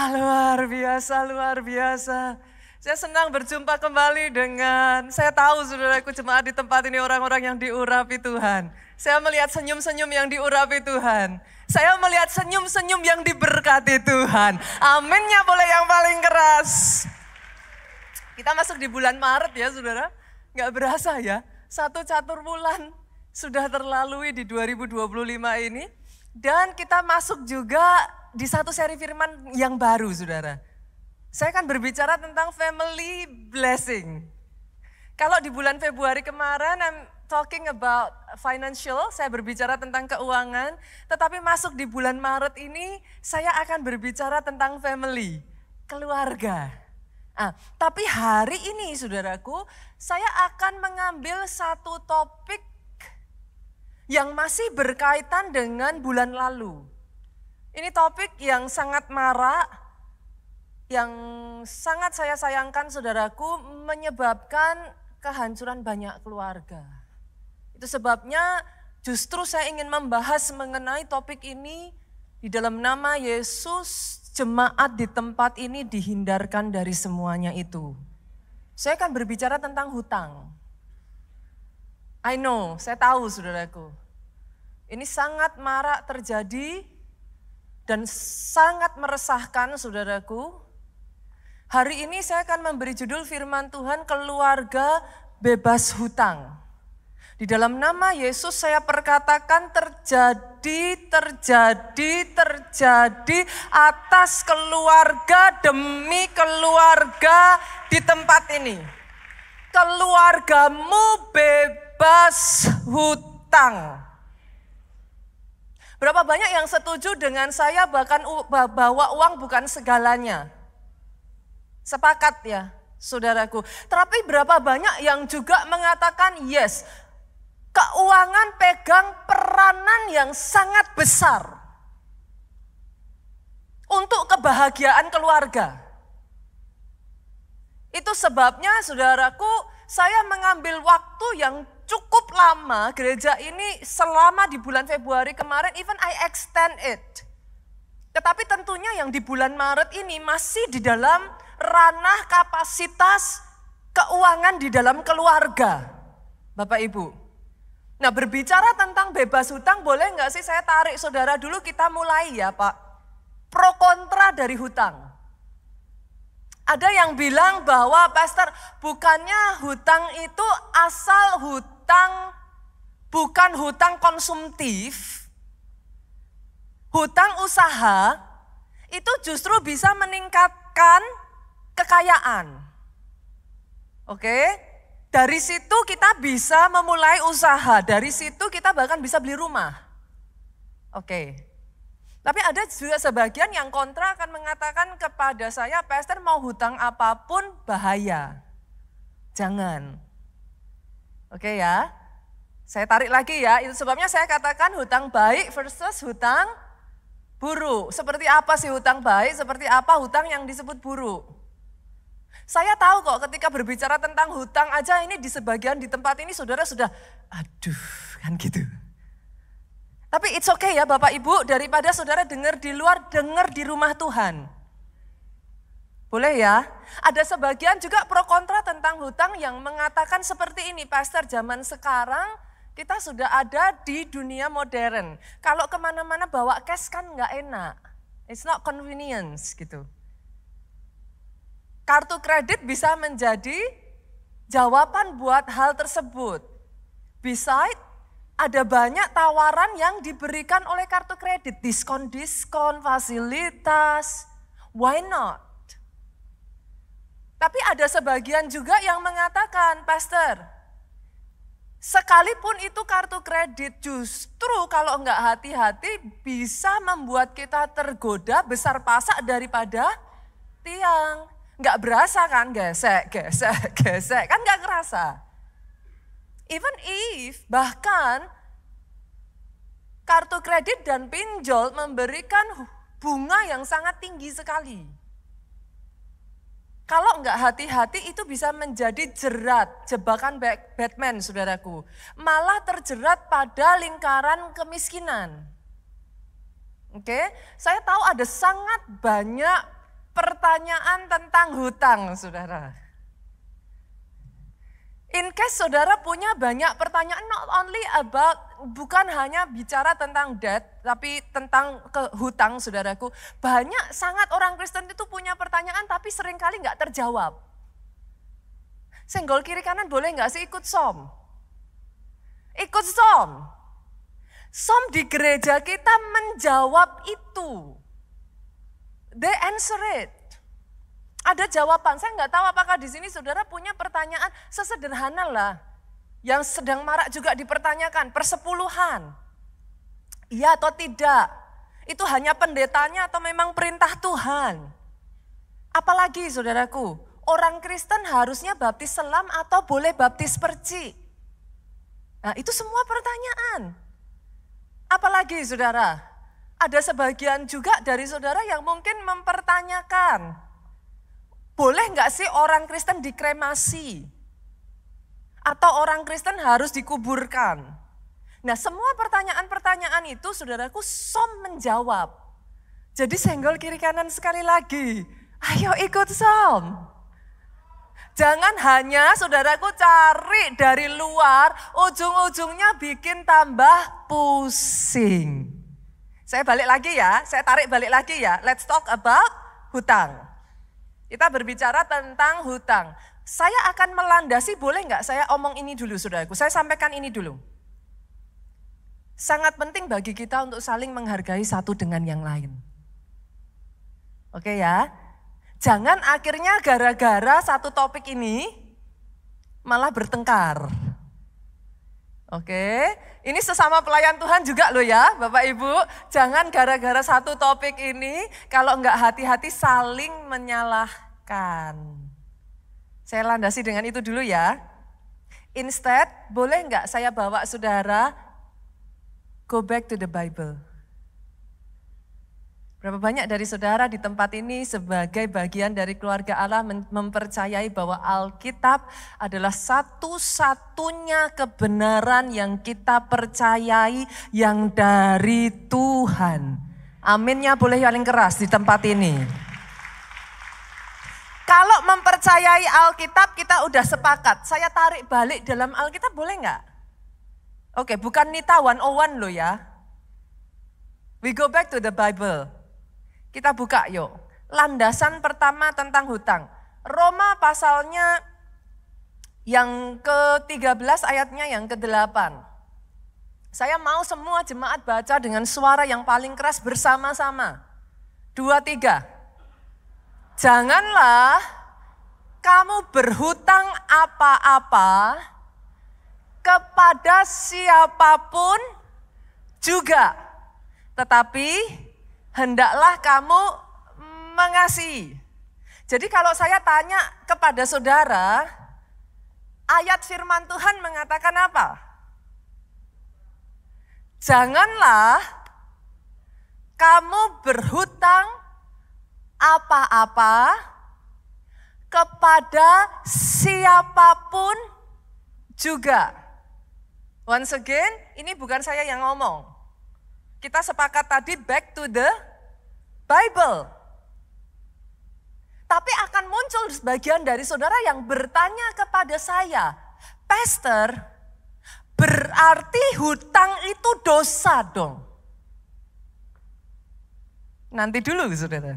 Luar biasa, luar biasa. Saya senang berjumpa kembali dengan, saya tahu saudaraku jemaat di tempat ini orang-orang yang diurapi Tuhan. Saya melihat senyum-senyum yang diurapi Tuhan. Saya melihat senyum-senyum yang diberkati Tuhan. Aminnya boleh yang paling keras. Kita masuk di bulan Maret ya saudara. Gak berasa ya, satu catur bulan sudah terlalui di 2025 ini. Dan kita masuk juga di satu seri firman yang baru saudara. Saya akan berbicara tentang family blessing. Kalau di bulan Februari kemarin I'm talking about financial, saya berbicara tentang keuangan. Tetapi masuk di bulan Maret ini saya akan berbicara tentang family, keluarga. Tapi hari ini saudaraku, saya akan mengambil satu topik yang masih berkaitan dengan bulan lalu. Ini topik yang sangat marak, yang sangat saya sayangkan saudaraku, menyebabkan kehancuran banyak keluarga. Itu sebabnya justru saya ingin membahas mengenai topik ini di dalam nama Yesus. Jemaat di tempat ini dihindarkan dari semuanya itu. Saya akan berbicara tentang hutang. I know, saya tahu saudaraku. Ini sangat marak terjadi dan sangat meresahkan saudaraku. Hari ini saya akan memberi judul firman Tuhan, keluarga bebas hutang. Di dalam nama Yesus saya perkatakan terjadi atas keluarga demi keluarga di tempat ini. Keluargamu bebas hutang. Berapa banyak yang setuju dengan saya bahkan bahwa uang bukan segalanya? Sepakat ya saudaraku. Tapi berapa banyak yang juga mengatakan yes, keuangan pegang peranan yang sangat besar untuk kebahagiaan keluarga. Itu sebabnya saudaraku, saya mengambil waktu yang cukup lama gereja ini selama di bulan Februari kemarin, even I extend it. Tetapi tentunya yang di bulan Maret ini masih di dalam ranah kapasitas keuangan di dalam keluarga. Bapak Ibu. Nah, berbicara tentang bebas hutang, boleh nggak sih saya tarik saudara dulu, kita mulai ya Pak. Pro kontra dari hutang. Ada yang bilang bahwa pastor, bukannya hutang itu asal hutang, bukan hutang konsumtif. Hutang usaha itu justru bisa meningkatkan kekayaan. Oke? Dari situ kita bisa memulai usaha, dari situ kita bahkan bisa beli rumah. Oke. Tapi ada juga sebagian yang kontra akan mengatakan kepada saya, pastor mau hutang apapun bahaya. Jangan. Oke ya. Saya tarik lagi ya, itu sebabnya saya katakan hutang baik versus hutang buruk. Seperti apa sih hutang baik, seperti apa hutang yang disebut buruk. Saya tahu kok ketika berbicara tentang hutang aja ini di sebagian di tempat ini saudara sudah aduh kan gitu. Tapi it's okay ya Bapak Ibu, daripada saudara dengar di luar, dengar di rumah Tuhan. Boleh ya? Ada sebagian juga pro kontra tentang hutang yang mengatakan seperti ini, pastor, zaman sekarang kita sudah ada di dunia modern. Kalau kemana-mana bawa cash kan nggak enak. It's not convenience gitu. Kartu kredit bisa menjadi jawaban buat hal tersebut. Besides, ada banyak tawaran yang diberikan oleh kartu kredit. Diskon-diskon, fasilitas, why not? Tapi ada sebagian juga yang mengatakan, pastor, sekalipun itu kartu kredit justru kalau enggak hati-hati bisa membuat kita tergoda besar pasak daripada tiang. Enggak berasa kan, gesek, kan enggak kerasa. Even if bahkan kartu kredit dan pinjol memberikan bunga yang sangat tinggi sekali. Kalau enggak hati-hati itu bisa menjadi jebakan Batman saudaraku. Malah terjerat pada lingkaran kemiskinan. Oke, saya tahu ada sangat banyak pertanyaan tentang hutang, saudara. In case saudara punya banyak pertanyaan, not only about, bukan hanya bicara tentang debt, tapi tentang hutang, saudaraku. Banyak sangat orang Kristen itu punya pertanyaan, tapi seringkali nggak terjawab. Senggol kiri kanan boleh nggak sih ikut som? Ikut som. Som di gereja kita menjawab itu. They answer it. Ada jawaban, saya nggak tahu apakah di sini saudara punya pertanyaan sesederhana lah. Yang sedang marak juga dipertanyakan, persepuluhan. Iya atau tidak? Itu hanya pendetanya atau memang perintah Tuhan? Apalagi saudaraku, orang Kristen harusnya baptis selam atau boleh baptis perci? Nah itu semua pertanyaan. Apalagi saudara, ada sebagian juga dari saudara yang mungkin mempertanyakan, boleh nggak sih orang Kristen dikremasi? Atau orang Kristen harus dikuburkan? Nah semua pertanyaan-pertanyaan itu saudaraku som menjawab. Jadi senggol kiri kanan sekali lagi, ayo ikut som. Jangan hanya saudaraku cari dari luar, ujung-ujungnya bikin tambah pusing. Saya balik lagi ya, saya tarik balik lagi ya, let's talk about hutang. Kita berbicara tentang hutang. Saya akan melandasi, boleh nggak saya omong ini dulu saudaraku, saya sampaikan ini dulu. Sangat penting bagi kita untuk saling menghargai satu dengan yang lain. Oke ya, jangan akhirnya gara-gara satu topik ini malah bertengkar. Oke, ini sesama pelayan Tuhan juga loh ya Bapak Ibu. Jangan gara-gara satu topik ini kalau enggak hati-hati saling menyalahkan. Saya landasi dengan itu dulu ya. Instead, boleh enggak saya bawa saudara go back to the Bible. Berapa banyak dari saudara di tempat ini sebagai bagian dari keluarga Allah mempercayai bahwa Alkitab adalah satu-satunya kebenaran yang kita percayai yang dari Tuhan. Aminnya boleh paling keras di tempat ini. Kalau mempercayai Alkitab kita udah sepakat. Saya tarik balik dalam Alkitab boleh nggak? Oke, bukan Nita 101 loh ya. We go back to the Bible. Kita buka yuk. Landasan pertama tentang hutang. Roma pasalnya yang ke-13 ayatnya yang ke-8. Saya mau semua jemaat baca dengan suara yang paling keras bersama-sama. 2, 3. Janganlah kamu berhutang apa-apa kepada siapapun juga. Tetapi hendaklah kamu mengasihi. Jadi kalau saya tanya kepada saudara, ayat firman Tuhan mengatakan apa? Janganlah kamu berhutang apa-apa kepada siapapun juga. Once again, ini bukan saya yang ngomong. Kita sepakat tadi back to the Bible. Tapi akan muncul sebagian dari saudara yang bertanya kepada saya, Pastor, berarti hutang itu dosa dong? Nanti dulu saudara.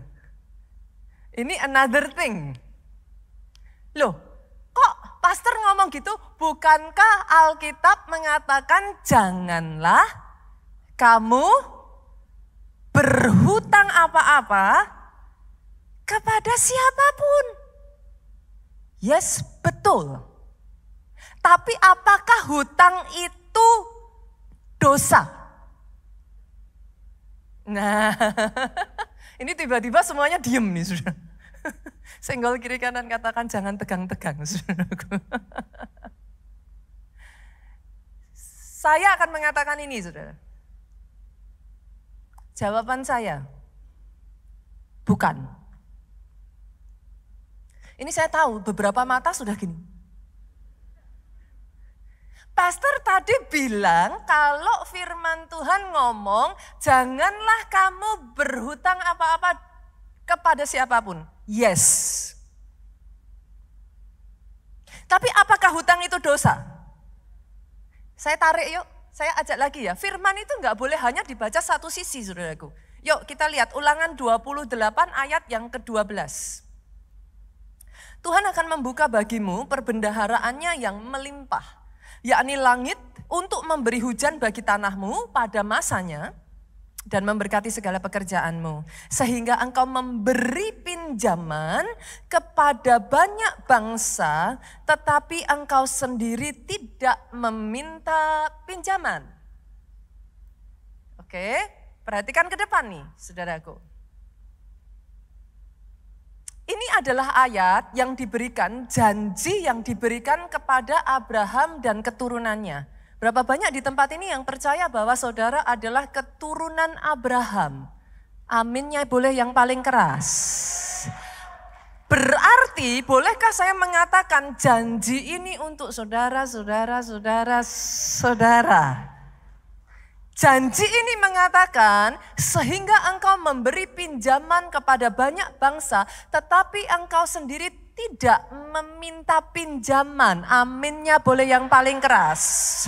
Ini another thing. Loh, kok pastor ngomong gitu? Bukankah Alkitab mengatakan janganlah kamu berhutang apa-apa kepada siapapun? Yes, betul. Tapi apakah hutang itu dosa? Nah, ini tiba-tiba semuanya diem nih sudah. Senggol kiri kanan katakan jangan tegang-tegang saudaraku. Saya akan mengatakan ini saudara. Jawaban saya, bukan. Ini saya tahu beberapa mata sudah gini. Pastor tadi bilang kalau firman Tuhan ngomong janganlah kamu berhutang apa-apa kepada siapapun. Yes. Tapi apakah hutang itu dosa? Saya tarik yuk, saya ajak lagi ya. Firman itu enggak boleh hanya dibaca satu sisi, saudaraku. Yuk kita lihat Ulangan 28 ayat yang ke-12. Tuhan akan membuka bagimu perbendaharaannya yang melimpah, yakni langit untuk memberi hujan bagi tanahmu pada masanya dan memberkati segala pekerjaanmu. Sehingga engkau memberi pinjaman kepada banyak bangsa, tetapi engkau sendiri tidak meminta pinjaman. Oke, perhatikan ke depan nih, saudaraku. Ini adalah ayat yang diberikan, janji yang diberikan kepada Abraham dan keturunannya. Berapa banyak di tempat ini yang percaya bahwa saudara adalah keturunan Abraham? Aminnya boleh yang paling keras. Berarti bolehkah saya mengatakan janji ini untuk saudara. Janji ini mengatakan sehingga engkau memberi pinjaman kepada banyak bangsa, tetapi engkau sendiri tidak meminta pinjaman. Aminnya boleh yang paling keras.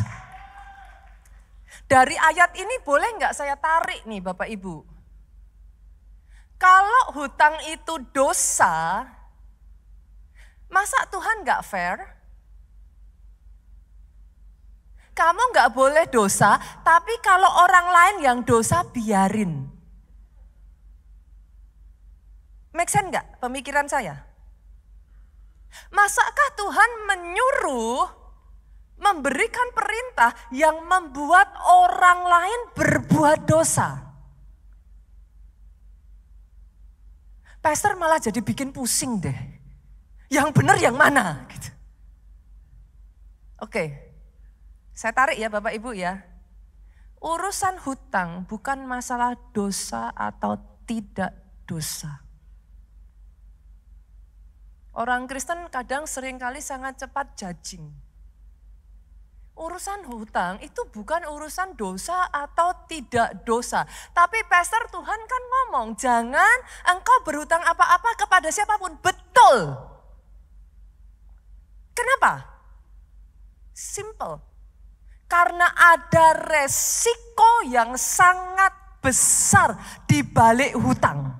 Dari ayat ini boleh nggak saya tarik nih Bapak Ibu? Kalau hutang itu dosa, masa Tuhan nggak fair? Kamu nggak boleh dosa, tapi kalau orang lain yang dosa biarin. Make sense nggak pemikiran saya? Masakah Tuhan menyuruh memberikan perintah yang membuat orang lain berbuat dosa? Pastor malah jadi bikin pusing deh. Yang benar yang mana? Gitu. Oke, saya tarik ya Bapak Ibu ya. Urusan hutang bukan masalah dosa atau tidak dosa. Orang Kristen kadang seringkali sangat cepat judging. Urusan hutang itu bukan urusan dosa atau tidak dosa. Tapi pastor Tuhan kan ngomong, jangan engkau berhutang apa-apa kepada siapapun. Betul. Kenapa? Simple. Karena ada resiko yang sangat besar di balik hutang.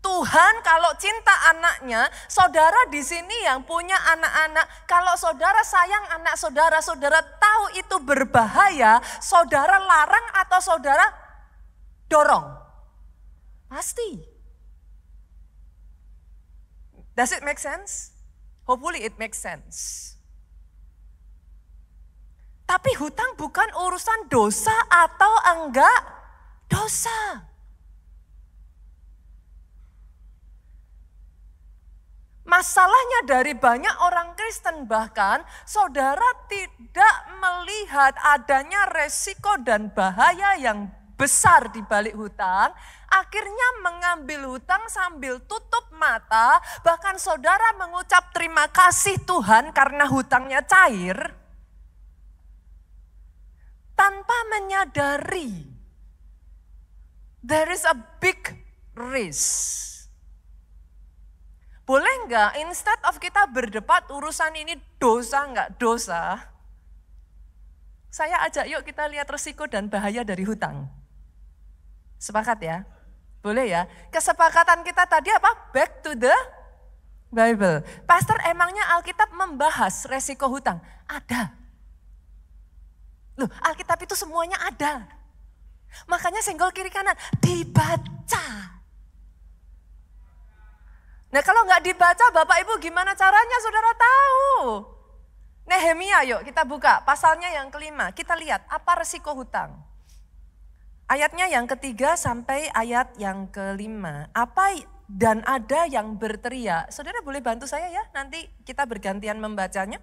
Tuhan kalau cinta anaknya, saudara di sini yang punya anak-anak, kalau saudara sayang anak saudara, saudara tahu itu berbahaya, saudara larang atau saudara dorong? Pasti. Does it make sense? Hopefully it makes sense. Tapi hutang bukan urusan dosa atau enggak dosa. Masalahnya dari banyak orang Kristen bahkan saudara tidak melihat adanya resiko dan bahaya yang besar di balik hutang. Akhirnya mengambil hutang sambil tutup mata. Bahkan saudara mengucap terima kasih Tuhan karena hutangnya cair. Tanpa menyadari there is a big risk. Boleh enggak instead of kita berdebat urusan ini dosa enggak dosa, saya ajak yuk kita lihat resiko dan bahaya dari hutang. Sepakat ya? Boleh ya? Kesepakatan kita tadi apa? Back to the Bible. Pastor, emangnya Alkitab membahas resiko hutang? Ada. Loh, Alkitab itu semuanya ada. Makanya senggol kiri kanan dibaca. Nah kalau nggak dibaca Bapak Ibu gimana caranya saudara tahu? Nehemia yuk kita buka pasalnya yang kelima. Kita lihat apa resiko hutang. Ayatnya yang ketiga sampai ayat yang kelima. Apa dan ada yang berteriak. Saudara boleh bantu saya ya nanti kita bergantian membacanya.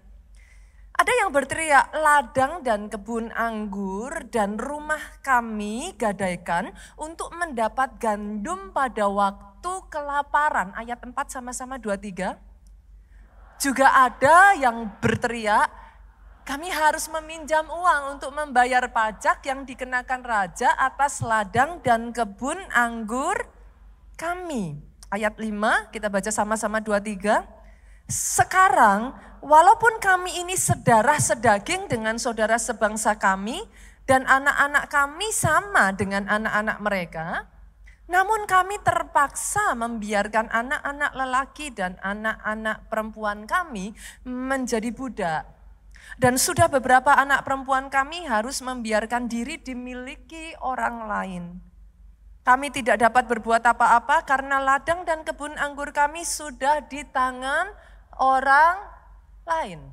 Ada yang berteriak, ladang dan kebun anggur dan rumah kami gadaikan untuk mendapat gandum pada waktu kelaparan. Ayat 4 sama-sama 23. Juga ada yang berteriak, Kami harus meminjam uang untuk membayar pajak yang dikenakan raja atas ladang dan kebun anggur kami. Ayat 5, kita baca sama-sama 2-3. Sekarang, walaupun kami ini sedarah sedaging dengan saudara sebangsa kami, dan anak-anak kami sama dengan anak-anak mereka, namun kami terpaksa membiarkan anak-anak lelaki dan anak-anak perempuan kami menjadi budak. Dan sudah beberapa anak perempuan kami harus membiarkan diri dimiliki orang lain. Kami tidak dapat berbuat apa-apa karena ladang dan kebun anggur kami sudah di tangan orang lain.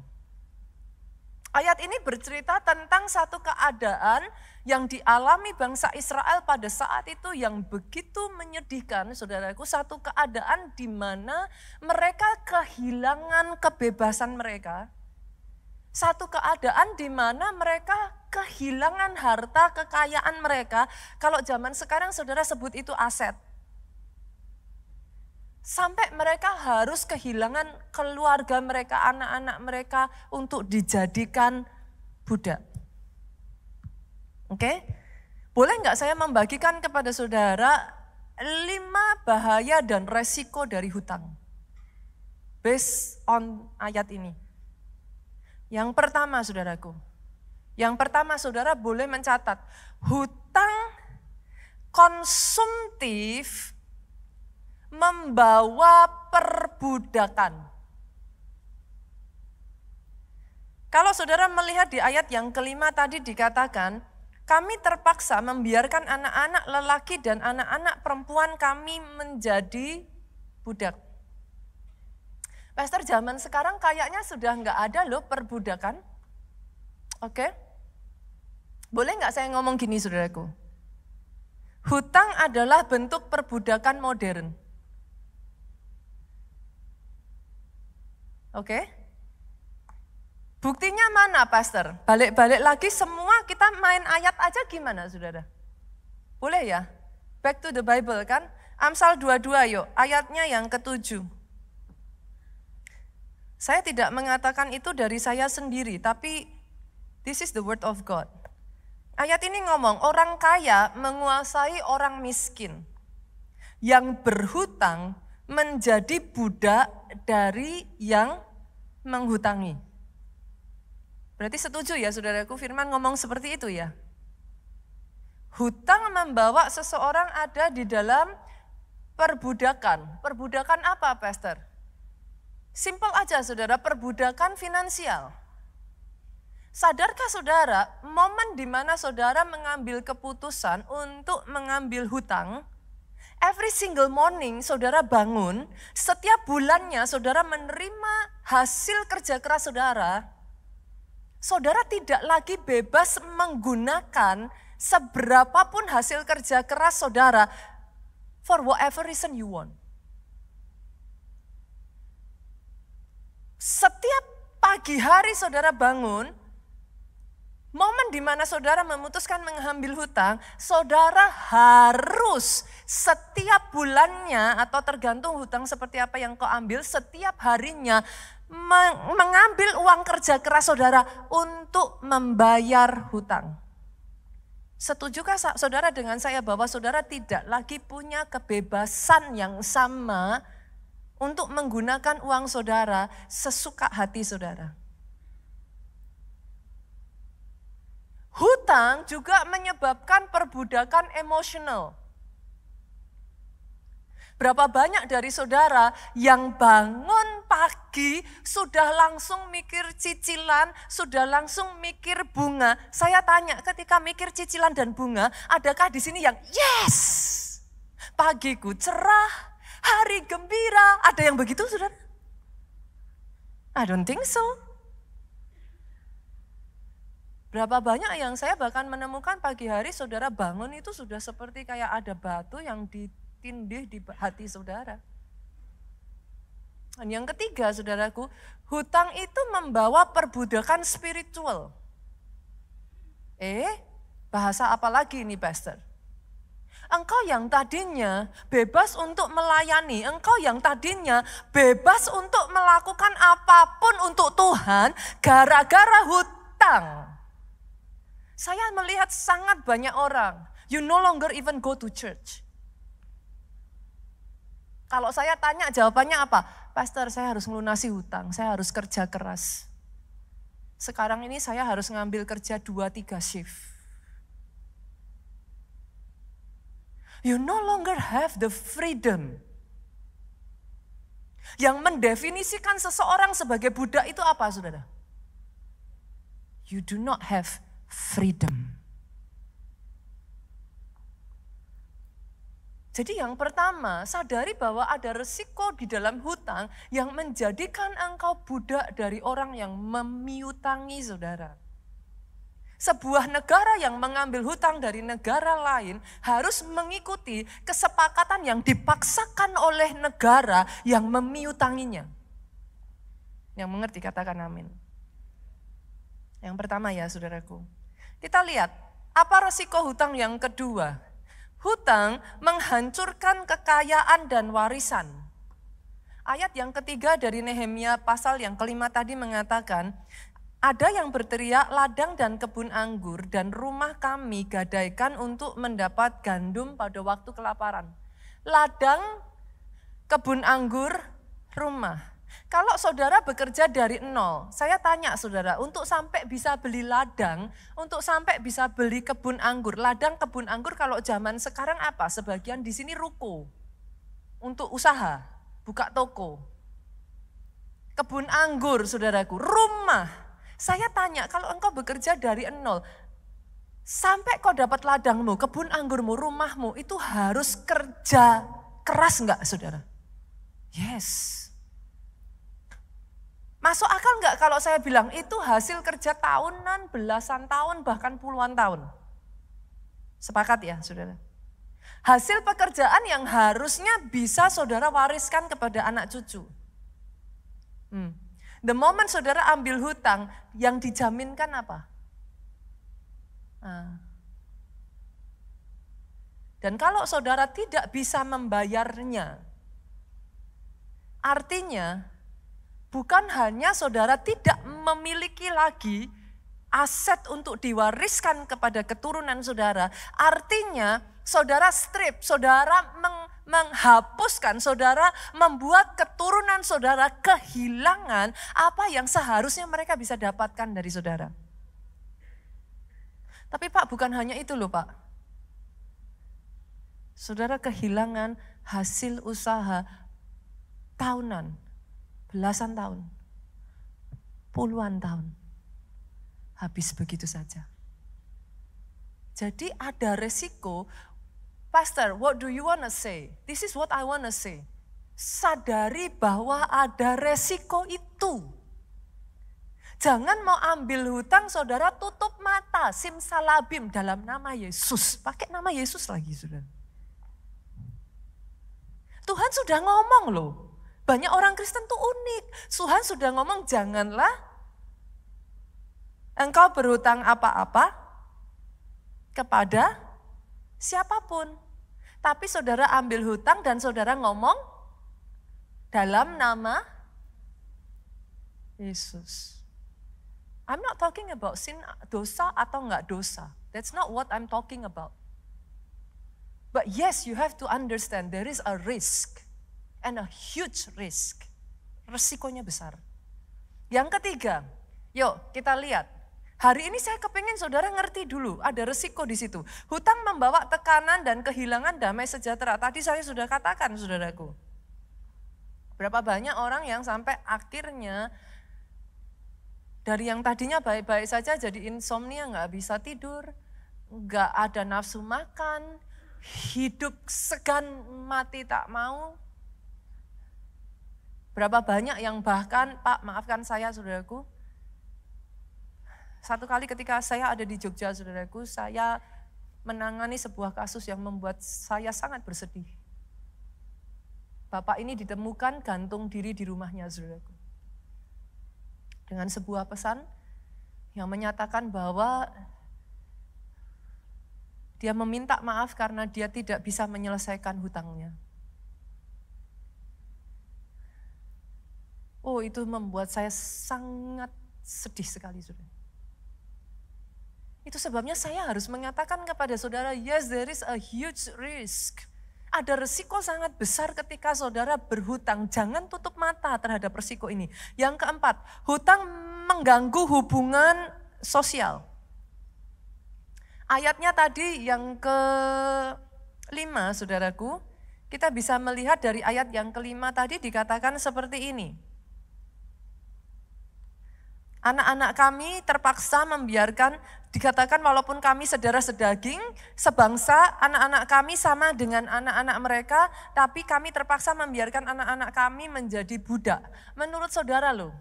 Ayat ini bercerita tentang satu keadaan yang dialami bangsa Israel pada saat itu yang begitu menyedihkan, saudaraku. Satu keadaan di mana mereka kehilangan kebebasan mereka. Satu keadaan di mana mereka kehilangan harta kekayaan mereka. Kalau zaman sekarang saudara sebut itu aset. Sampai mereka harus kehilangan keluarga mereka, anak-anak mereka untuk dijadikan budak. Oke? Boleh nggak saya membagikan kepada saudara 5 bahaya dan resiko dari hutang? Based on ayat ini. Yang pertama saudaraku, saudara boleh mencatat, hutang konsumtif membawa perbudakan. Kalau saudara melihat di ayat yang kelima tadi dikatakan, kami terpaksa membiarkan anak-anak lelaki dan anak-anak perempuan kami menjadi budak. Pastor, zaman sekarang kayaknya sudah nggak ada loh perbudakan. Oke? Boleh nggak saya ngomong gini saudaraku? Hutang adalah bentuk perbudakan modern. Oke? Buktinya mana pastor? Balik-balik lagi semua kita main ayat aja gimana saudara? Boleh ya? Back to the Bible kan? Amsal 22 yuk, ayatnya yang ke-7. Saya tidak mengatakan itu dari saya sendiri, tapi this is the word of God. Ayat ini ngomong, orang kaya menguasai orang miskin. Yang berhutang menjadi budak dari yang menghutangi. Berarti setuju ya saudaraku, firman ngomong seperti itu ya. Hutang membawa seseorang ada di dalam perbudakan. Perbudakan apa pastor? Simpel aja saudara, perbudakan finansial. Sadarkah saudara, momen di mana saudara mengambil keputusan untuk mengambil hutang, every single morning saudara bangun, setiap bulannya saudara menerima hasil kerja keras saudara, saudara tidak lagi bebas menggunakan seberapapun hasil kerja keras saudara for whatever reason you want. Setiap pagi hari saudara bangun, momen di mana saudara memutuskan mengambil hutang, saudara harus setiap bulannya atau tergantung hutang seperti apa yang kau ambil, setiap harinya mengambil uang kerja keras saudara untuk membayar hutang. Setujukah saudara dengan saya bahwa saudara tidak lagi punya kebebasan yang sama untuk menggunakan uang saudara sesuka hati saudara? Hutang juga menyebabkan perbudakan emosional. Berapa banyak dari saudara yang bangun pagi sudah langsung mikir cicilan, sudah langsung mikir bunga. Saya tanya, ketika mikir cicilan dan bunga, adakah di sini yang yes, pagiku cerah, hari gembira? Ada yang begitu saudara? I don't think so. Berapa banyak yang saya bahkan menemukan pagi hari saudara bangun itu sudah seperti kayak ada batu yang ditindih di hati saudara. Dan yang ketiga saudaraku, hutang itu membawa perbudakan spiritual. Bahasa apa lagi ini pastor? Engkau yang tadinya bebas untuk melayani, engkau yang tadinya bebas untuk melakukan apapun untuk Tuhan, gara-gara hutang hutang. Saya melihat sangat banyak orang, you no longer even go to church. Kalau saya tanya jawabannya apa? Pastor, saya harus melunasi hutang, saya harus kerja keras. Sekarang ini saya harus ngambil kerja 2-3 shift. You no longer have the freedom. Yang mendefinisikan seseorang sebagai budak itu apa, saudara? You do not have freedom. Jadi yang pertama, sadari bahwa ada resiko di dalam hutang yang menjadikan engkau budak dari orang yang memiutangi, saudara. Sebuah negara yang mengambil hutang dari negara lain harus mengikuti kesepakatan yang dipaksakan oleh negara yang memiutanginya. Yang mengerti katakan amin. Yang pertama ya saudaraku. Kita lihat apa resiko hutang yang kedua. Hutang menghancurkan kekayaan dan warisan. Ayat yang ketiga dari Nehemia pasal yang kelima tadi mengatakan, ada yang berteriak, ladang dan kebun anggur dan rumah kami gadaikan untuk mendapat gandum pada waktu kelaparan. Ladang, kebun anggur, rumah. Kalau saudara bekerja dari nol, saya tanya saudara, untuk sampai bisa beli ladang, untuk sampai bisa beli kebun anggur. Ladang, kebun anggur kalau zaman sekarang apa? Sebagian di sini ruko, untuk usaha, buka toko. Kebun anggur saudaraku, rumah. Saya tanya, kalau engkau bekerja dari nol, sampai kau dapat ladangmu, kebun anggurmu, rumahmu, itu harus kerja keras enggak saudara? Yes. Masuk akal enggak kalau saya bilang itu hasil kerja tahunan, belasan tahun, bahkan puluhan tahun? Sepakat ya saudara? Hasil pekerjaan yang harusnya bisa saudara wariskan kepada anak cucu. The moment saudara ambil hutang, yang dijaminkan apa? Dan kalau saudara tidak bisa membayarnya, artinya bukan hanya saudara tidak memiliki lagi aset untuk diwariskan kepada keturunan saudara, artinya saudara strip, saudara menghapuskan, saudara membuat keturunan saudara kehilangan apa yang seharusnya mereka bisa dapatkan dari saudara. Tapi Pak, bukan hanya itu loh Pak. Saudara kehilangan hasil usaha tahunan, belasan tahun, puluhan tahun. Habis begitu saja. Jadi ada resiko. Pastor, what do you want to say? This is what I want to say. Sadari bahwa ada resiko itu. Jangan mau ambil hutang, saudara tutup mata, simsalabim dalam nama Yesus. Pakai nama Yesus lagi, saudara. Tuhan sudah ngomong loh. Banyak orang Kristen tuh unik. Tuhan sudah ngomong janganlah engkau berhutang apa-apa kepada siapapun. Tapi saudara ambil hutang dan saudara ngomong dalam nama Yesus. I'm not talking about sin, dosa atau enggak dosa. That's not what I'm talking about. But yes, you have to understand there is a risk. And a huge risk. Resikonya besar. Yang ketiga, yuk kita lihat. Hari ini saya kepingin saudara ngerti dulu, ada resiko di situ. Hutang membawa tekanan dan kehilangan damai sejahtera. Tadi saya sudah katakan saudaraku. Berapa banyak orang yang sampai akhirnya dari yang tadinya baik-baik saja jadi insomnia, gak bisa tidur, gak ada nafsu makan, hidup segan mati tak mau. Berapa banyak yang bahkan, Pak maafkan saya saudaraku, satu kali ketika saya ada di Jogja saudaraku, saya menangani sebuah kasus yang membuat saya sangat bersedih. Bapak ini ditemukan gantung diri di rumahnya saudaraku. Dengan sebuah pesan yang menyatakan bahwa dia meminta maaf karena dia tidak bisa menyelesaikan hutangnya. Oh, itu membuat saya sangat sedih sekali saudara. Itu sebabnya saya harus mengatakan kepada saudara, yes there is a huge risk. Ada resiko sangat besar ketika saudara berhutang. Jangan tutup mata terhadap resiko ini. Yang keempat, hutang mengganggu hubungan sosial. Ayatnya tadi yang ke-5, saudaraku. Kita bisa melihat dari ayat yang ke-5 tadi dikatakan seperti ini. Anak-anak kami terpaksa membiarkan, dikatakan walaupun kami saudara sedaging, sebangsa, anak-anak kami sama dengan anak-anak mereka, tapi kami terpaksa membiarkan anak-anak kami menjadi budak. Menurut saudara loh,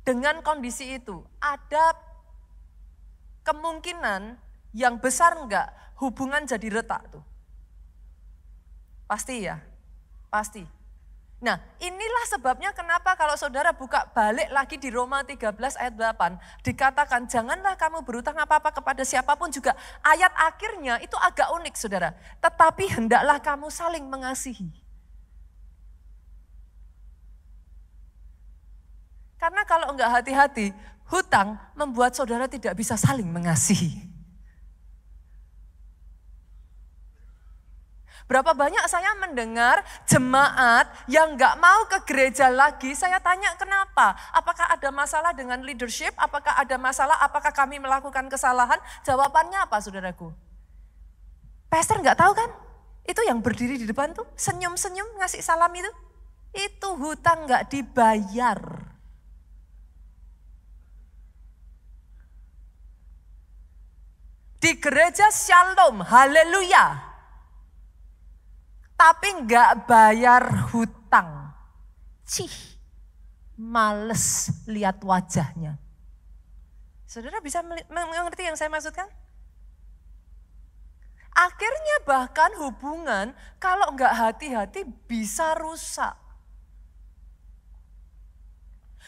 dengan kondisi itu, ada kemungkinan yang besar enggak hubungan jadi retak tuh? Pasti ya, pasti. Nah, inilah sebabnya kenapa kalau saudara buka balik lagi di Roma 13 ayat 8, dikatakan janganlah kamu berhutang apa-apa kepada siapapun juga. Ayat akhirnya itu agak unik saudara, tetapi hendaklah kamu saling mengasihi. Karena kalau enggak hati-hati, hutang membuat saudara tidak bisa saling mengasihi. Berapa banyak saya mendengar jemaat yang gak mau ke gereja lagi, saya tanya kenapa? Apakah ada masalah dengan leadership? Apakah ada masalah? Apakah kami melakukan kesalahan? Jawabannya apa saudaraku? Pastor gak tahu kan? Itu yang berdiri di depan tuh, senyum-senyum ngasih salam itu. Itu hutang gak dibayar. Di gereja Shalom, haleluya. Tapi enggak bayar hutang. Males lihat wajahnya. Saudara bisa mengerti yang saya maksudkan? Akhirnya bahkan hubungan kalau enggak hati-hati bisa rusak.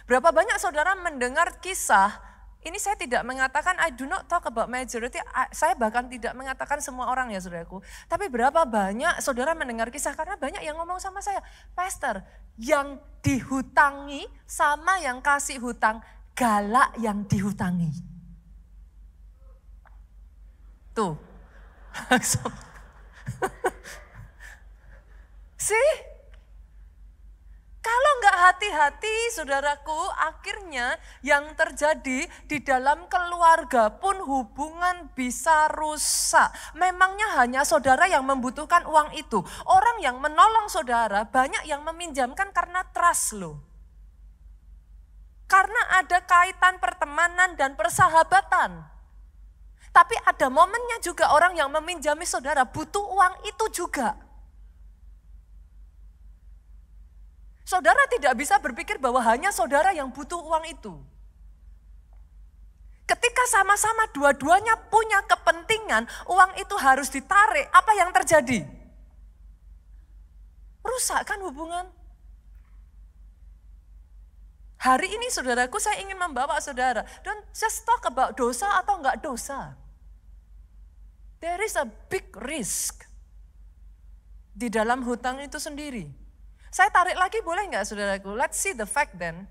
Berapa banyak saudara mendengar kisah, ini saya tidak mengatakan, I do not talk about majority, saya bahkan tidak mengatakan semua orang ya saudaraku. Tapi berapa banyak saudara mendengar kisah, karena banyak yang ngomong sama saya, Pastor, yang dihutangi sama yang kasih hutang, galak yang dihutangi. Tuh, langsung. See? Kalau enggak hati-hati saudaraku, akhirnya yang terjadi di dalam keluarga pun hubungan bisa rusak. Memangnya hanya saudara yang membutuhkan uang itu. Orang yang menolong saudara banyak yang meminjamkan karena trust loh. Karena ada kaitan pertemanan dan persahabatan. Tapi ada momennya juga orang yang meminjami saudara butuh uang itu juga. Saudara tidak bisa berpikir bahwa hanya saudara yang butuh uang itu. Ketika sama-sama dua-duanya punya kepentingan, uang itu harus ditarik. Apa yang terjadi? Rusak kan hubungan? Hari ini saudaraku saya ingin membawa saudara. Don't just talk about dosa atau enggak dosa. There is a big risk di dalam hutang itu sendiri. Saya tarik lagi boleh enggak saudaraku? Let's see the fact then.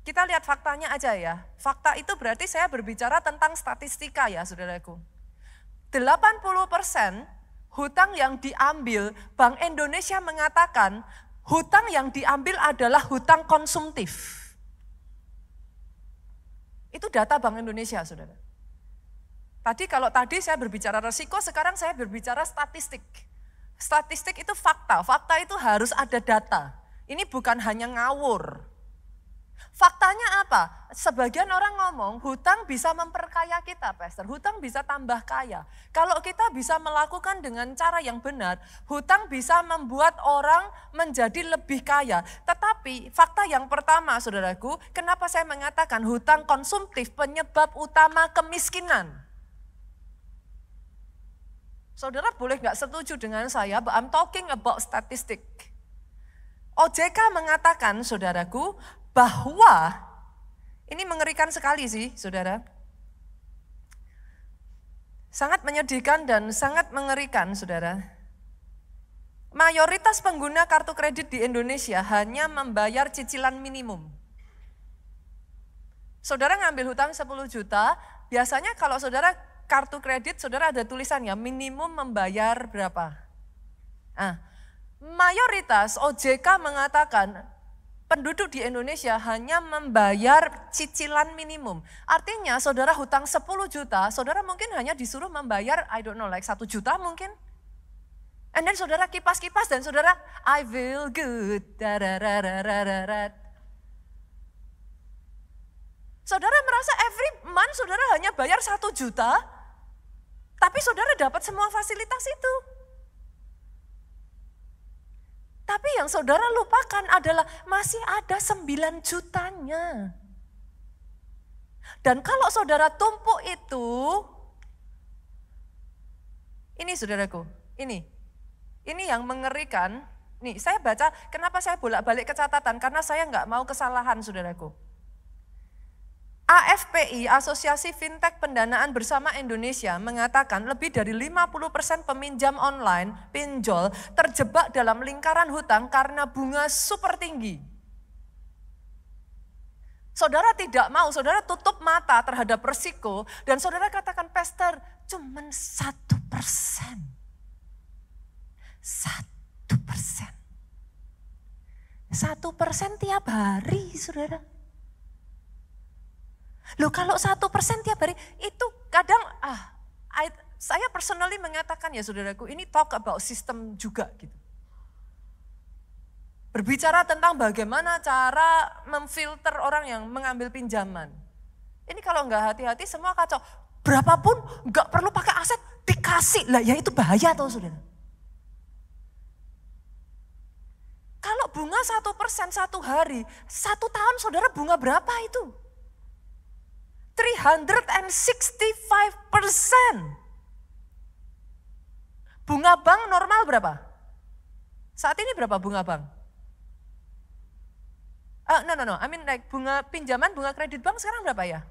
Kita lihat faktanya aja ya. Fakta itu berarti saya berbicara tentang statistika ya saudaraku. 80% hutang yang diambil, Bank Indonesia mengatakan hutang yang diambil adalah hutang konsumtif. Itu data Bank Indonesia saudara. Kalau tadi saya berbicara resiko, sekarang saya berbicara statistik. Statistik itu fakta itu harus ada data. Ini bukan hanya ngawur. Faktanya apa? Sebagian orang ngomong hutang bisa memperkaya kita, Pastor. Hutang bisa tambah kaya. Kalau kita bisa melakukan dengan cara yang benar, hutang bisa membuat orang menjadi lebih kaya. Tetapi fakta yang pertama, saudaraku, kenapa saya mengatakan hutang konsumtif penyebab utama kemiskinan? Saudara boleh nggak setuju dengan saya, but I'm talking about statistik. OJK mengatakan, saudaraku, bahwa ini mengerikan sekali sih, saudara. Sangat menyedihkan dan sangat mengerikan, saudara. Mayoritas pengguna kartu kredit di Indonesia hanya membayar cicilan minimum. Saudara ngambil hutang 10 juta, biasanya kalau saudara kartu kredit, saudara ada tulisannya minimum membayar berapa. Nah, mayoritas OJK mengatakan penduduk di Indonesia hanya membayar cicilan minimum. Artinya saudara hutang 10 juta, saudara mungkin hanya disuruh membayar, I don't know, like 1 juta mungkin. And then saudara kipas-kipas dan saudara, I feel good. Saudara merasa every month saudara hanya bayar 1 juta, tapi saudara dapat semua fasilitas itu. Tapi yang saudara lupakan adalah masih ada 9 jutanya. Dan kalau saudara tumpuk itu, ini saudaraku, ini yang mengerikan. Nih saya baca, kenapa saya bolak-balik ke catatan, karena saya nggak mau kesalahan saudaraku. AFPI, Asosiasi Fintech Pendanaan Bersama Indonesia, mengatakan lebih dari 50% peminjam online, pinjol, terjebak dalam lingkaran hutang karena bunga super tinggi. Saudara tidak mau, saudara tutup mata terhadap resiko, dan saudara katakan, Pastor, cuman 1%. 1%. 1% tiap hari, saudara. Loh kalau 1% tiap hari itu kadang saya personally mengatakan ya saudaraku, ini talk about system juga gitu. Berbicara tentang bagaimana cara memfilter orang yang mengambil pinjaman. Ini kalau nggak hati-hati semua kacau. Berapapun nggak perlu pakai aset dikasih lah, ya itu bahaya tau saudara. Kalau bunga 1% 1 hari, 1 tahun saudara bunga berapa itu? 365%. Bunga bank normal berapa? Saat ini berapa bunga bank? No. I mean like bunga pinjaman, bunga kredit bank sekarang berapa ya?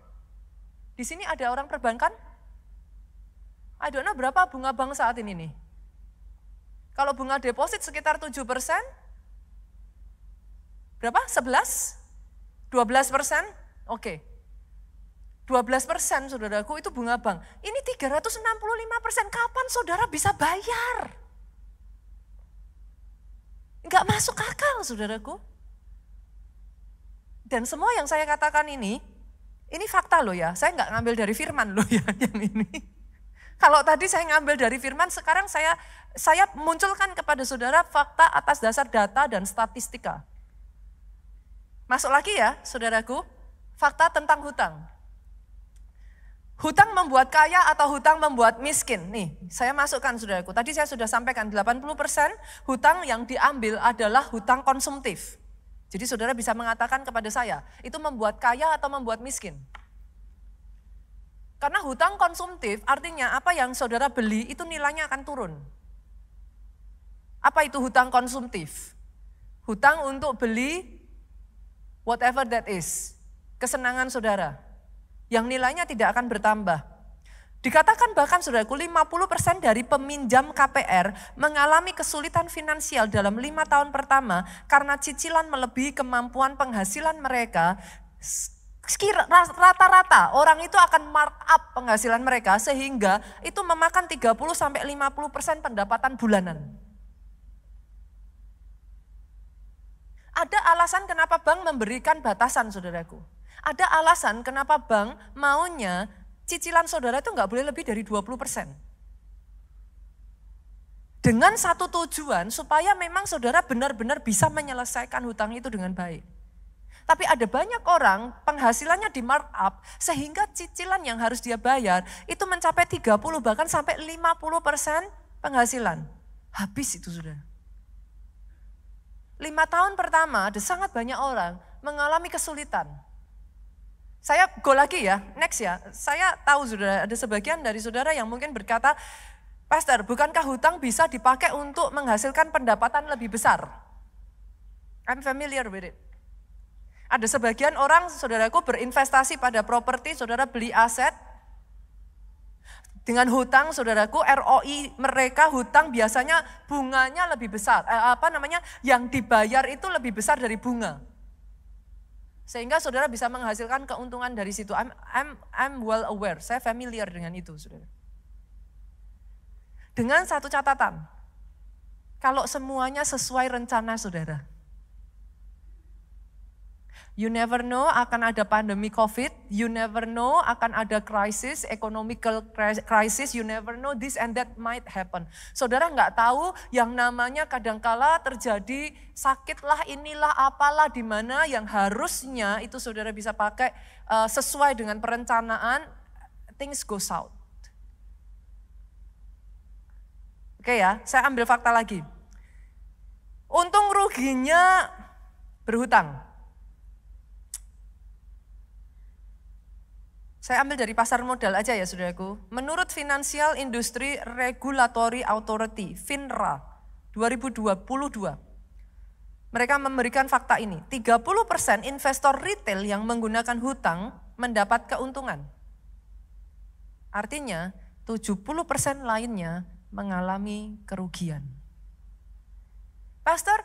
Di sini ada orang perbankan? I don't know berapa bunga bank saat ini nih. Kalau bunga deposit sekitar 7%, berapa? 11? 12%? Oke. 12% saudaraku itu bunga bank. Ini 365%, kapan saudara bisa bayar? Enggak masuk akal saudaraku. Dan semua yang saya katakan ini fakta loh ya. Saya enggak ngambil dari firman loh ya yang ini. Kalau tadi saya ngambil dari firman, sekarang saya munculkan kepada saudara fakta atas dasar data dan statistika. Masuk lagi ya saudaraku, fakta tentang hutang. Hutang membuat kaya atau hutang membuat miskin? Nih, saya masukkan saudaraku. Tadi saya sudah sampaikan 80% hutang yang diambil adalah hutang konsumtif. Jadi saudara bisa mengatakan kepada saya, itu membuat kaya atau membuat miskin? Karena hutang konsumtif artinya apa yang saudara beli itu nilainya akan turun. Apa itu hutang konsumtif? Hutang untuk beli whatever that is, kesenangan saudara, yang nilainya tidak akan bertambah. Dikatakan bahkan saudaraku 50% dari peminjam KPR mengalami kesulitan finansial dalam 5 tahun pertama karena cicilan melebihi kemampuan penghasilan mereka. Rata-rata orang itu akan markup penghasilan mereka sehingga itu memakan 30-50% pendapatan bulanan. Ada alasan kenapa bank memberikan batasan saudaraku. Ada alasan kenapa bank maunya cicilan saudara itu nggak boleh lebih dari 20%. Dengan satu tujuan supaya memang saudara benar-benar bisa menyelesaikan hutang itu dengan baik. Tapi ada banyak orang penghasilannya di markup sehingga cicilan yang harus dia bayar itu mencapai 30 bahkan sampai 50% penghasilan. Habis itu saudara. 5 tahun pertama ada sangat banyak orang mengalami kesulitan. Saya go lagi ya, next ya. Saya tahu saudara, ada sebagian dari saudara yang mungkin berkata, Pastor, bukankah hutang bisa dipakai untuk menghasilkan pendapatan lebih besar? I'm familiar with it. Ada sebagian orang, saudaraku, berinvestasi pada properti, saudara beli aset. Dengan hutang, saudaraku, ROI mereka hutang biasanya bunganya lebih besar. Yang dibayar itu lebih besar dari bunga. Sehingga saudara bisa menghasilkan keuntungan dari situ. I'm well aware, saya familiar dengan itu, saudara. Dengan satu catatan, kalau semuanya sesuai rencana saudara. You never know akan ada pandemi COVID, you never know akan ada krisis, economical crisis, you never know this and that might happen. Saudara nggak tahu yang namanya kadangkala terjadi sakitlah, inilah, apalah, di mana yang harusnya itu saudara bisa pakai sesuai dengan perencanaan, things go south. Oke ya, saya ambil fakta lagi. Untung ruginya berhutang. Saya ambil dari pasar modal aja ya saudaraku. Menurut Financial Industry Regulatory Authority, FINRA 2022, mereka memberikan fakta ini. 30% investor retail yang menggunakan hutang mendapat keuntungan. Artinya 70% lainnya mengalami kerugian. Pastor,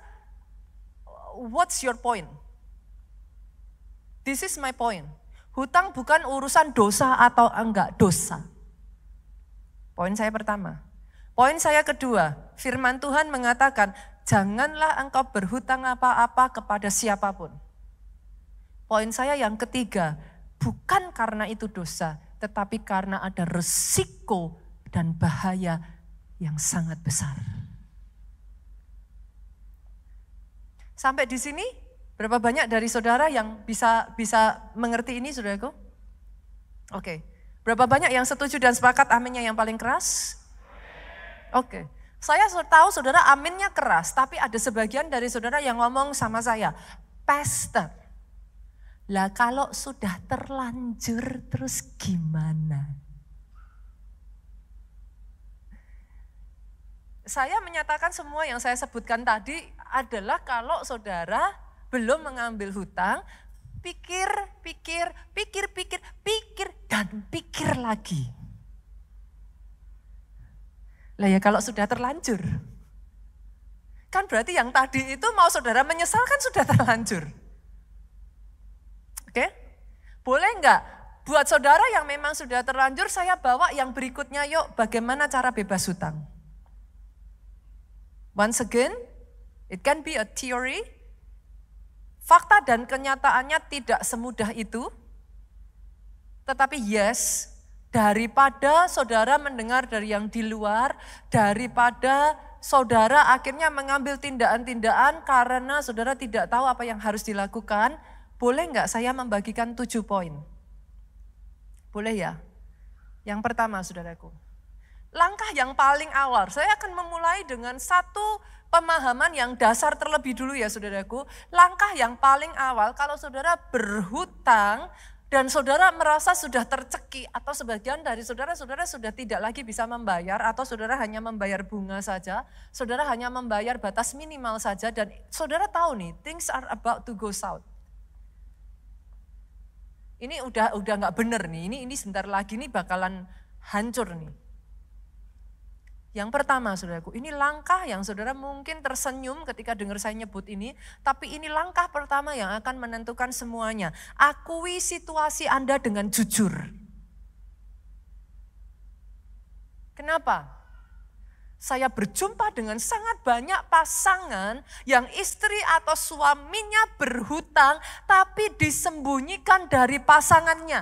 what's your point? This is my point. Hutang bukan urusan dosa atau enggak dosa. Poin saya pertama. Poin saya kedua, firman Tuhan mengatakan, janganlah engkau berhutang apa-apa kepada siapapun. Poin saya yang ketiga, bukan karena itu dosa, tetapi karena ada resiko dan bahaya yang sangat besar. Sampai di sini, berapa banyak dari saudara yang bisa mengerti ini, saudaraku? Oke. Berapa banyak yang setuju dan sepakat aminnya yang paling keras? Oke. Saya tahu saudara aminnya keras, tapi ada sebagian dari saudara yang ngomong sama saya, Pastor, lah kalau sudah terlanjur terus gimana? Saya menyatakan semua yang saya sebutkan tadi adalah kalau saudara belum mengambil hutang, pikir, dan pikir lagi. Lah ya kalau sudah terlanjur, kan berarti yang tadi itu mau saudara menyesal kan sudah terlanjur. Oke? Boleh enggak buat saudara yang memang sudah terlanjur, saya bawa yang berikutnya yuk, bagaimana cara bebas hutang. Once again, it can be a theory. Fakta dan kenyataannya tidak semudah itu. Tetapi yes, daripada saudara mendengar dari yang di luar, daripada saudara akhirnya mengambil tindakan-tindakan karena saudara tidak tahu apa yang harus dilakukan, boleh enggak saya membagikan 7 poin? Boleh ya? Yang pertama saudaraku, langkah yang paling awal, saya akan memulai dengan satu pemahaman yang dasar terlebih dulu ya saudaraku. Langkah yang paling awal kalau saudara berhutang dan saudara merasa sudah tercekik atau sebagian dari saudara sudah tidak lagi bisa membayar atau saudara hanya membayar bunga saja, saudara hanya membayar batas minimal saja dan saudara tahu nih things are about to go south. Ini udah nggak bener nih, ini sebentar lagi nih bakalan hancur nih. Yang pertama saudaraku, ini langkah yang saudara mungkin tersenyum ketika dengar saya nyebut ini, tapi ini langkah pertama yang akan menentukan semuanya. Akui situasi Anda dengan jujur. Kenapa? Saya berjumpa dengan sangat banyak pasangan yang istri atau suaminya berhutang, tapi disembunyikan dari pasangannya.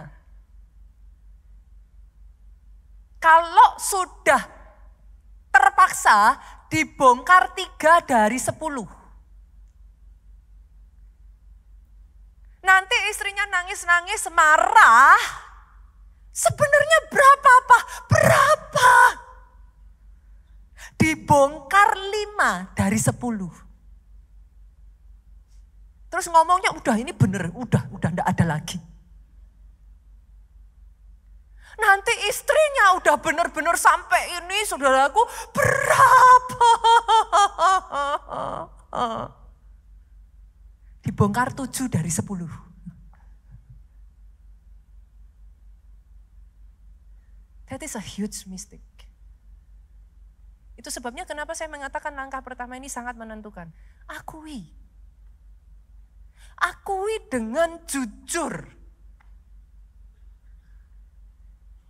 Kalau sudah terpaksa dibongkar 3 dari 10. Nanti istrinya nangis-nangis marah. Sebenarnya berapa? Dibongkar 5 dari 10. Terus ngomongnya udah ini bener, udah enggak ada lagi. Nanti istrinya udah benar-benar sampai ini saudaraku berapa? Dibongkar 7 dari 10. That is a huge mistake. Itu sebabnya kenapa saya mengatakan langkah pertama ini sangat menentukan. Akui. Akui dengan jujur.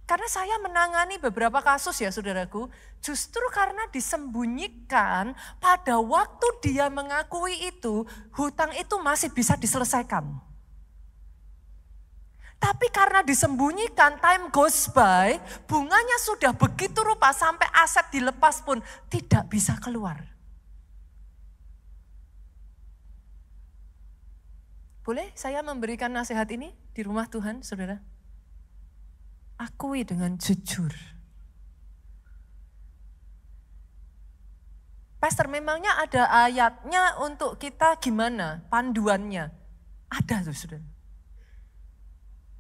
Karena saya menangani beberapa kasus ya saudaraku, justru karena disembunyikan pada waktu dia mengakui itu, hutang itu masih bisa diselesaikan. Tapi karena disembunyikan, time goes by, bunganya sudah begitu rupa sampai aset dilepas pun tidak bisa keluar. Boleh saya memberikan nasihat ini di rumah Tuhan, saudara? Akui dengan jujur. Pastor, memangnya ada ayatnya untuk kita gimana? Panduannya? Ada tuh saudara.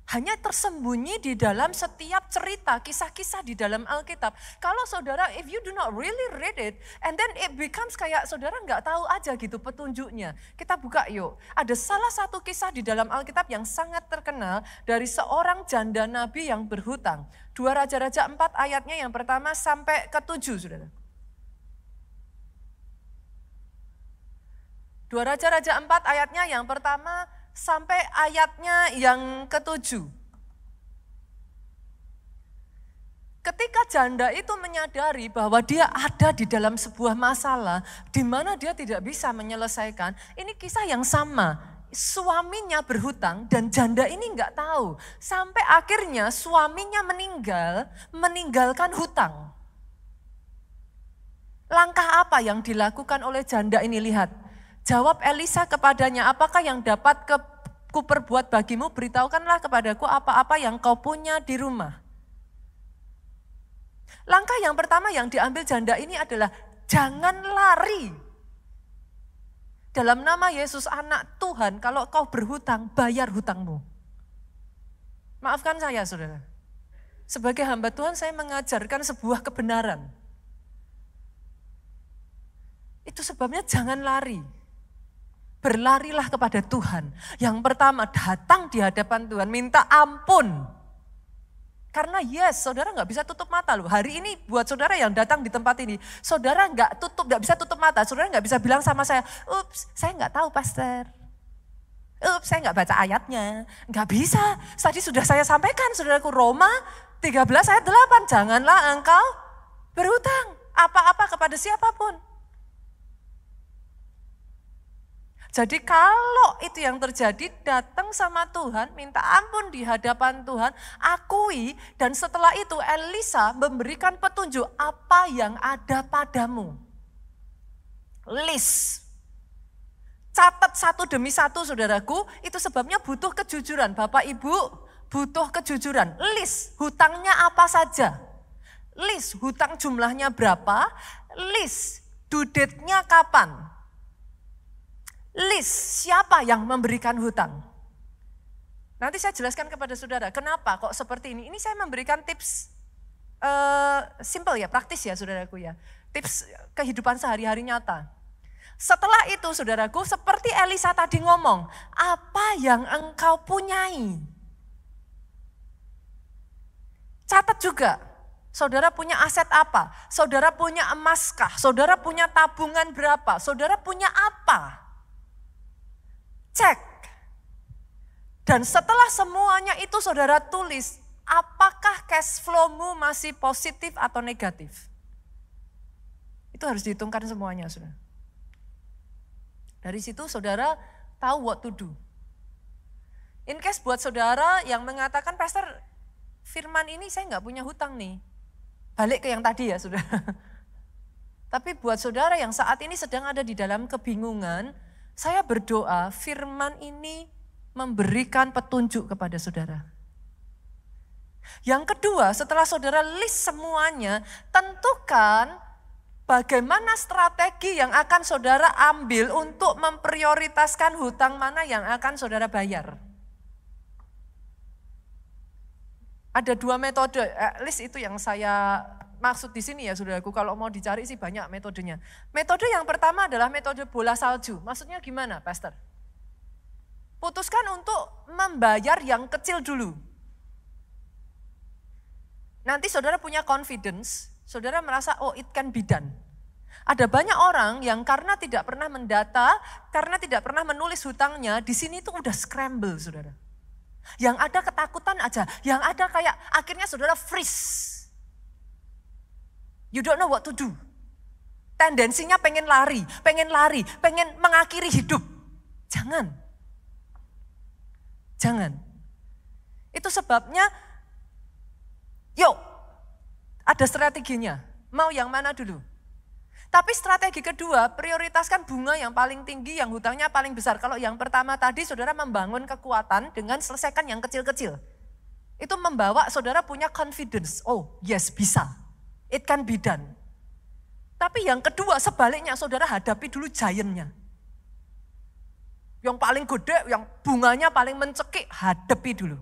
Hanya tersembunyi di dalam setiap cerita, kisah-kisah di dalam Alkitab. Kalau saudara, if you do not really read it, and then it becomes kayak saudara nggak tahu aja gitu petunjuknya. Kita buka yuk. Ada salah satu kisah di dalam Alkitab yang sangat terkenal dari seorang janda nabi yang berhutang. 2 Raja-Raja 4 ayatnya yang pertama sampai ke-7, saudara. 2 Raja-Raja 4 ayatnya yang pertama sampai ayatnya yang ke-7. Ketika janda itu menyadari bahwa dia ada di dalam sebuah masalah di mana dia tidak bisa menyelesaikan, ini kisah yang sama. Suaminya berhutang dan janda ini nggak tahu. Sampai akhirnya suaminya meninggalkan hutang. Langkah apa yang dilakukan oleh janda ini? Lihat. Jawab Elisa kepadanya, apakah yang dapat kuperbuat bagimu? Beritahukanlah kepadaku apa-apa yang kau punya di rumah. Langkah yang pertama yang diambil janda ini adalah jangan lari. Dalam nama Yesus anak Tuhan, kalau kau berhutang, bayar hutangmu. Maafkan saya saudara. Sebagai hamba Tuhan saya mengajarkan sebuah kebenaran. Itu sebabnya jangan lari. Berlarilah kepada Tuhan. Yang pertama datang di hadapan Tuhan, minta ampun. Karena saudara nggak bisa tutup mata loh. Hari ini buat saudara yang datang di tempat ini, saudara nggak bisa tutup mata. Saudara nggak bisa bilang sama saya, ups saya nggak tahu pastor. Ups saya nggak baca ayatnya. Nggak bisa, tadi sudah saya sampaikan saudaraku, Roma 13 ayat 8. Janganlah engkau berhutang apa-apa kepada siapapun. Jadi kalau itu yang terjadi, datang sama Tuhan, minta ampun di hadapan Tuhan, akui, dan setelah itu Elisa memberikan petunjuk apa yang ada padamu. List. Catat satu demi satu saudaraku, itu sebabnya butuh kejujuran. Bapak Ibu butuh kejujuran. List hutangnya apa saja. List hutang jumlahnya berapa. List due date-nya kapan. List siapa yang memberikan hutang. Nanti saya jelaskan kepada saudara, kenapa kok seperti ini. Ini saya memberikan tips simple ya, praktis ya saudaraku ya. Tips kehidupan sehari-hari nyata. Setelah itu saudaraku, seperti Elisa tadi ngomong, apa yang engkau punyai. Catat juga, saudara punya aset apa? Saudara punya emaskah? Saudara punya tabungan berapa? Saudara punya apa? Cek. Dan setelah semuanya itu saudara tulis, apakah cash flow-mu masih positif atau negatif? Itu harus dihitungkan semuanya, saudara. Dari situ saudara tahu what to do. In case buat saudara yang mengatakan, pastor firman ini saya nggak punya hutang nih. Balik ke yang tadi ya saudara. Tapi buat saudara yang saat ini sedang ada di dalam kebingungan, saya berdoa firman ini memberikan petunjuk kepada saudara. Yang kedua, setelah saudara list semuanya, tentukan bagaimana strategi yang akan saudara ambil untuk memprioritaskan hutang mana yang akan saudara bayar. Ada 2 metode, list itu yang saya maksud di sini ya saudaraku, kalau mau dicari sih banyak metodenya. Metode yang pertama adalah metode bola salju. Maksudnya gimana, pastor? Putuskan untuk membayar yang kecil dulu. Nanti saudara punya confidence, saudara merasa oh it can be done. Ada banyak orang yang karena tidak pernah mendata, karena tidak pernah menulis hutangnya, di sini itu udah scramble, saudara. Yang ada ketakutan aja, yang ada kayak akhirnya saudara freeze. You don't know what to do. Tendensinya pengen lari, pengen mengakhiri hidup. Jangan. Itu sebabnya, yuk, ada strateginya. Mau yang mana dulu? Tapi strategi kedua, prioritaskan bunga yang paling tinggi, yang hutangnya paling besar. Kalau yang pertama tadi, saudara membangun kekuatan dengan selesaikan yang kecil-kecil. Itu membawa saudara punya confidence. Oh yes, bisa. It can be done. Tapi yang kedua, sebaliknya saudara hadapi dulu giant-nya. Yang paling gede, yang bunganya paling mencekik, hadapi dulu.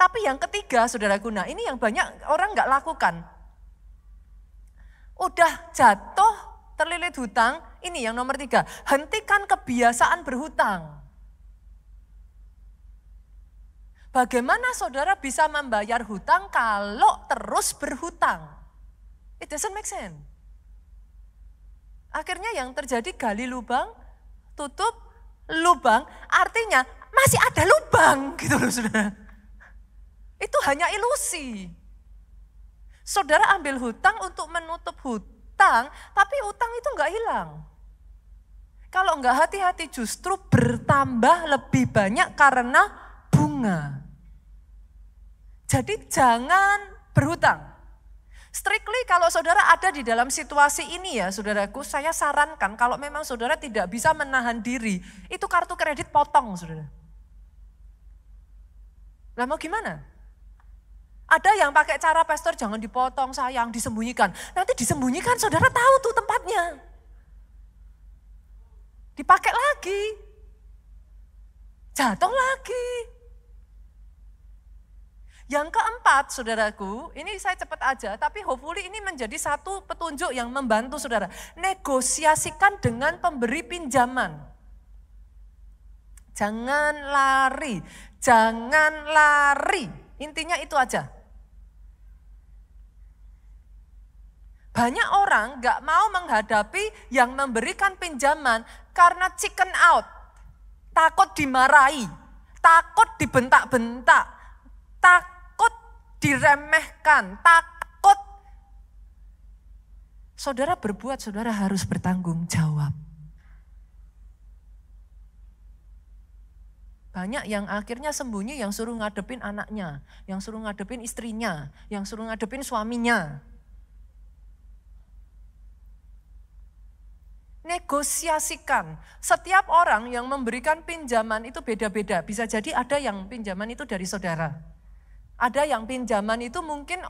Tapi yang ketiga, saudaraku, nah ini yang banyak orang nggak lakukan. Udah jatuh, terlilit hutang, ini yang nomor 3. Hentikan kebiasaan berhutang. Bagaimana saudara bisa membayar hutang kalau terus berhutang? It doesn't make sense. Akhirnya yang terjadi gali lubang, tutup lubang, artinya masih ada lubang gitu loh saudara. Itu hanya ilusi. Saudara ambil hutang untuk menutup hutang, tapi hutang itu enggak hilang. Kalau enggak hati-hati justru bertambah lebih banyak karena bunga. Jadi jangan berhutang. Strictly kalau saudara ada di dalam situasi ini ya saudaraku, saya sarankan kalau memang saudara tidak bisa menahan diri, itu kartu kredit potong saudara. Lah mau gimana? Ada yang pakai cara pastor jangan dipotong sayang, disembunyikan. Nanti disembunyikan saudara tahu tuh tempatnya. Dipakai lagi. Jatuh lagi. Yang keempat saudaraku, ini saya cepat aja, tapi hopefully ini menjadi satu petunjuk yang membantu saudara. Negosiasikan dengan pemberi pinjaman. Jangan lari, jangan lari. Intinya itu aja. Banyak orang gak mau menghadapi yang memberikan pinjaman karena chicken out. Takut dimarahi, takut dibentak-bentak, takut diremehkan, takut. Saudara berbuat, saudara harus bertanggung jawab. Banyak yang akhirnya sembunyi, yang suruh ngadepin anaknya, yang suruh ngadepin istrinya, yang suruh ngadepin suaminya. Negosiasikan. Setiap orang yang memberikan pinjaman itu beda-beda. Bisa jadi ada yang pinjaman itu dari saudara. Ada yang pinjaman itu mungkin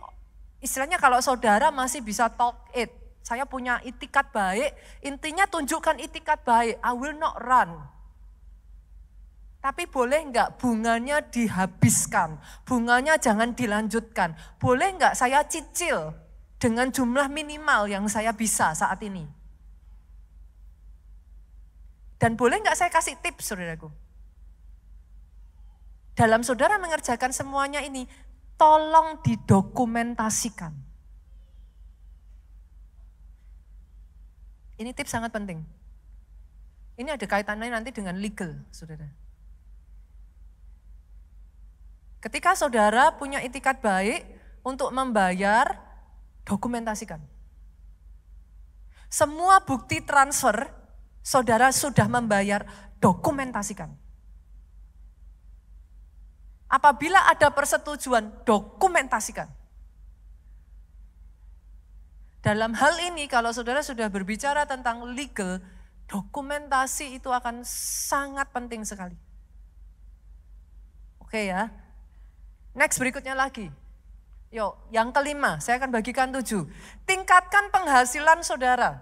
istilahnya kalau saudara masih bisa talk it. Saya punya itikat baik, intinya tunjukkan itikat baik. I will not run. Tapi boleh enggak bunganya dihabiskan, bunganya jangan dilanjutkan. Boleh enggak saya cicil dengan jumlah minimal yang saya bisa saat ini. Dan boleh enggak saya kasih tips saudaraku. Dalam saudara mengerjakan semuanya ini, tolong didokumentasikan. Ini tips sangat penting. Ini ada kaitannya nanti dengan legal, saudara. Ketika saudara punya itikat baik untuk membayar, dokumentasikan. Semua bukti transfer, saudara sudah membayar, dokumentasikan. Apabila ada persetujuan, dokumentasikan. Dalam hal ini kalau saudara sudah berbicara tentang legal, dokumentasi itu akan sangat penting sekali. Oke ya. Next berikutnya lagi. Yuk, yang kelima, saya akan bagikan 7. Tingkatkan penghasilan saudara.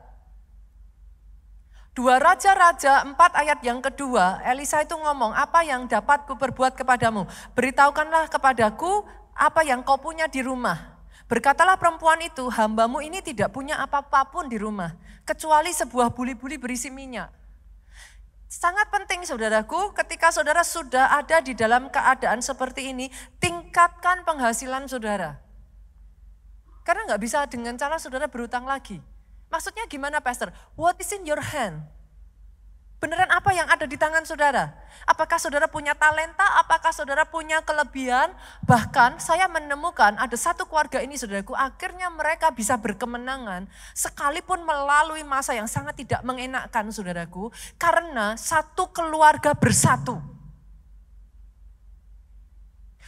2 Raja-Raja 4 ayat yang kedua, Elisa itu ngomong, apa yang dapat kuperbuat kepadamu? Beritahukanlah kepadaku apa yang kau punya di rumah. Berkatalah perempuan itu, hambamu ini tidak punya apa-apa pun di rumah, kecuali sebuah buli-buli berisi minyak. Sangat penting saudaraku, ketika saudara sudah ada di dalam keadaan seperti ini, tingkatkan penghasilan saudara. Karena nggak bisa dengan cara saudara berhutang lagi. Maksudnya gimana Pastor? What is in your hand? Beneran apa yang ada di tangan saudara? Apakah saudara punya talenta? Apakah saudara punya kelebihan? Bahkan saya menemukan ada satu keluarga ini saudaraku, akhirnya mereka bisa berkemenangan sekalipun melalui masa yang sangat tidak mengenakkan saudaraku. Karena satu keluarga bersatu.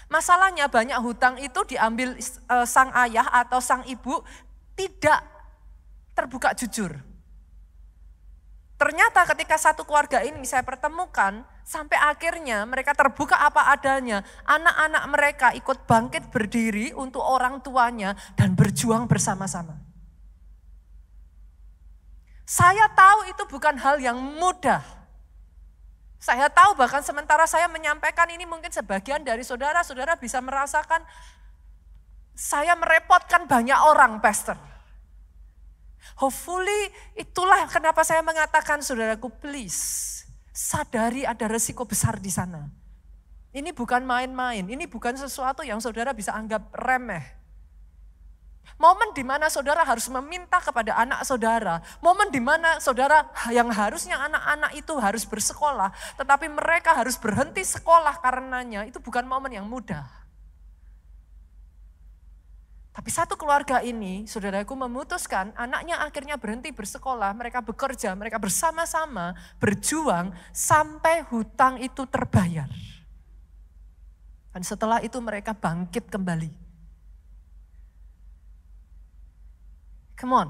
Masalahnya banyak hutang itu diambil sang ayah atau sang ibu tidak terbuka jujur. Ternyata ketika satu keluarga ini saya pertemukan, sampai akhirnya mereka terbuka apa adanya. Anak-anak mereka ikut bangkit berdiri untuk orang tuanya dan berjuang bersama-sama. Saya tahu itu bukan hal yang mudah. Saya tahu bahkan sementara saya menyampaikan ini mungkin sebagian dari saudara-saudara bisa merasakan saya merepotkan banyak orang, Pastor. Hopefully itulah kenapa saya mengatakan saudaraku please sadari ada resiko besar di sana. Ini bukan main-main, ini bukan sesuatu yang saudara bisa anggap remeh. Momen di mana saudara harus meminta kepada anak saudara, momen di mana saudara yang harusnya anak-anak itu harus bersekolah, tetapi mereka harus berhenti sekolah karenanya, itu bukan momen yang mudah. Tapi satu keluarga ini, saudaraku memutuskan anaknya akhirnya berhenti bersekolah, mereka bekerja, mereka bersama-sama berjuang sampai hutang itu terbayar. Dan setelah itu mereka bangkit kembali. Come on.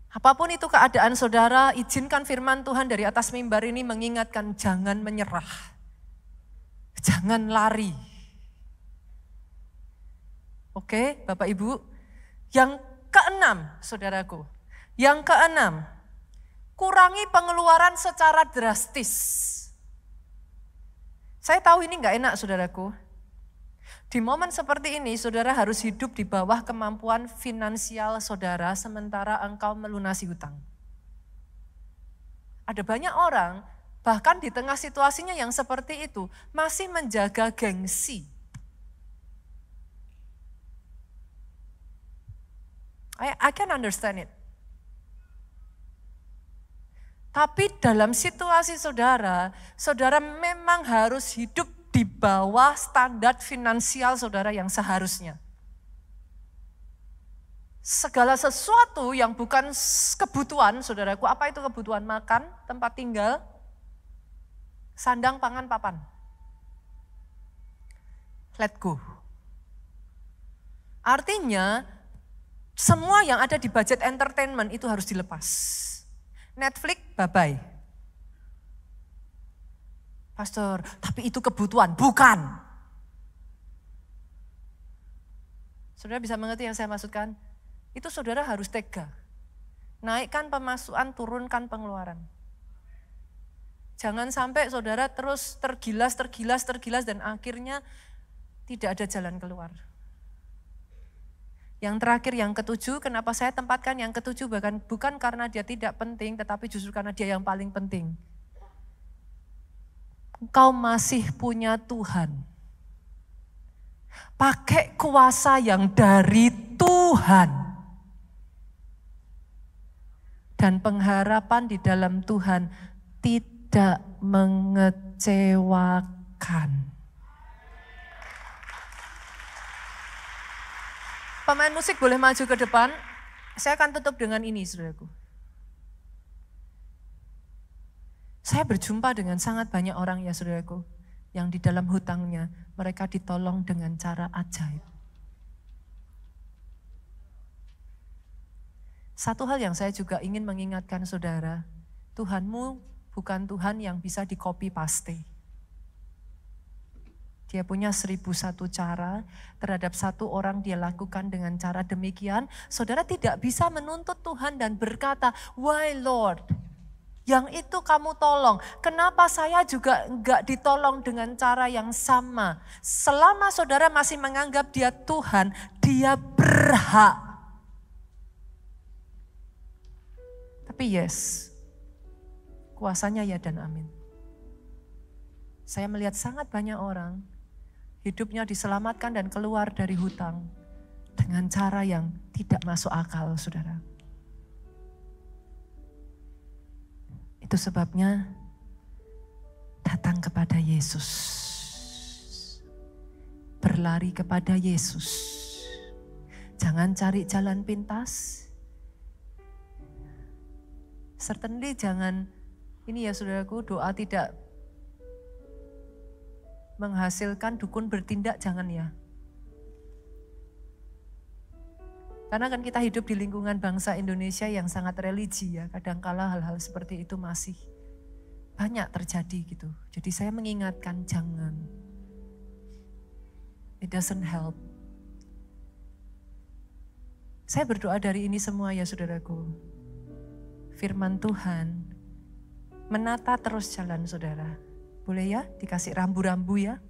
Apapun itu keadaan saudara, izinkan firman Tuhan dari atas mimbar ini mengingatkan jangan menyerah. Jangan lari. Oke, Bapak Ibu. Yang keenam, saudaraku. Yang keenam, kurangi pengeluaran secara drastis. Saya tahu ini enggak enak, saudaraku. Di momen seperti ini, saudara harus hidup di bawah kemampuan finansial saudara, sementara engkau melunasi hutang. Ada banyak orang, bahkan di tengah situasinya yang seperti itu, masih menjaga gengsi. I can understand it. Tapi dalam situasi saudara, saudara memang harus hidup di bawah standar finansial saudara yang seharusnya. Segala sesuatu yang bukan kebutuhan, saudaraku, apa itu kebutuhan? Makan, tempat tinggal, sandang, pangan, papan. Let go. Artinya, semua yang ada di budget entertainment itu harus dilepas. Netflix, bye-bye. Pastor, tapi itu kebutuhan. Bukan. Saudara bisa mengerti yang saya maksudkan? Itu saudara harus tega. Naikkan pemasukan, turunkan pengeluaran. Jangan sampai saudara terus tergilas dan akhirnya tidak ada jalan keluar. Yang terakhir, yang ketujuh, kenapa saya tempatkan yang ketujuh bahkan bukan karena dia tidak penting, tetapi justru karena dia yang paling penting. Engkau masih punya Tuhan. Pakai kuasa yang dari Tuhan. Dan pengharapan di dalam Tuhan tidak mengecewakan. Pemain musik boleh maju ke depan. Saya akan tutup dengan ini, saudaraku. Saya berjumpa dengan sangat banyak orang ya, saudaraku, yang di dalam hutangnya mereka ditolong dengan cara ajaib. Satu hal yang saya juga ingin mengingatkan saudara, Tuhanmu bukan Tuhan yang bisa di-copy paste. Dia punya 1001 cara, terhadap satu orang dia lakukan dengan cara demikian. Saudara tidak bisa menuntut Tuhan dan berkata, why Lord, yang itu kamu tolong. Kenapa saya juga enggak ditolong dengan cara yang sama? Selama saudara masih menganggap dia Tuhan, dia berhak. Tapi yes, kuasanya ya dan amin. Saya melihat sangat banyak orang, hidupnya diselamatkan dan keluar dari hutang dengan cara yang tidak masuk akal, saudara. Itu sebabnya datang kepada Yesus. Berlari kepada Yesus. Jangan cari jalan pintas. Certainly jangan, ini ya saudaraku, doa tidak menghasilkan dukun bertindak, jangan ya. Karena kan kita hidup di lingkungan bangsa Indonesia yang sangat religi ya, kadangkala hal-hal seperti itu masih banyak terjadi gitu. Jadi saya mengingatkan jangan. It doesn't help. Saya berdoa dari ini semua ya saudaraku. Firman Tuhan menata terus jalan saudara. Boleh ya dikasih rambu-rambu ya.